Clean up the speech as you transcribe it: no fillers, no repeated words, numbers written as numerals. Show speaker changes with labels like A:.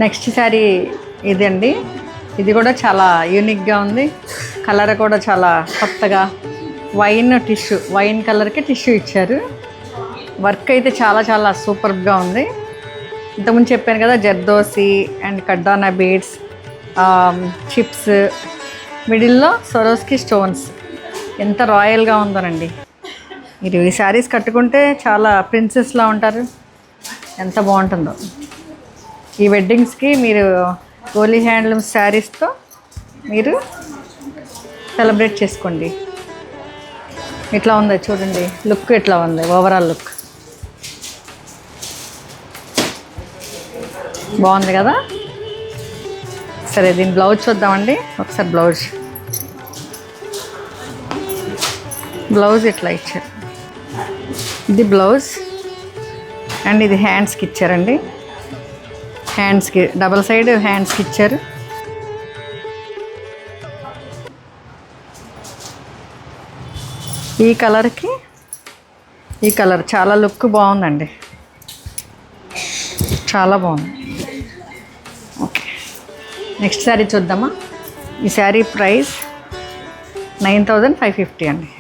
A: Next sari ఇదండి. ఇది కూడా చాలా యూనిక్గా ఉంది. కలర్ కూడా చాలా కొత్తగా వైన్ కలర్కి టిష్యూ ఇచ్చారు. వర్క్ అయితే చాలా చాలా సూపర్గా ఉంది. ఇంతకుముందు చెప్పాను కదా, జర్దోసి అండ్ కడ్డానా బీడ్స్, చిప్స్, మిడిల్లో సొరోస్కి స్టోన్స్. ఎంత రాయల్గా ఉందోనండి. మీరు ఈ శారీస్ కట్టుకుంటే చాలా ప్రిన్సెస్లా ఉంటారు. ఎంత బాగుంటుందో. ఈ వెడ్డింగ్స్కి మీరు గోలీ హ్యాండ్లూమ్ శారీస్తో మీరు సెలబ్రేట్ చేసుకోండి. ఇట్లా ఉంది చూడండి, లుక్ ఇట్లా ఉంది. ఓవరాల్ లుక్ బాగుంది కదా. సరే, దీని బ్లౌజ్ చూద్దామండి ఒకసారి. బ్లౌజ్ ఇట్లా ఇచ్చారు. ఇది బ్లౌజ్ అండ్ ఇది హ్యాండ్స్కి ఇచ్చారండి. హ్యాండ్స్కి డబల్ సైడ్ హ్యాండ్స్కి ఇచ్చారు. ఈ కలర్కి ఈ కలర్ చాలా లుక్ బాగుందండి. చాలా బాగుంది. ఓకే, నెక్స్ట్ శారీ చూద్దామా. ఈ శారీ ప్రైస్ 9550 అండి.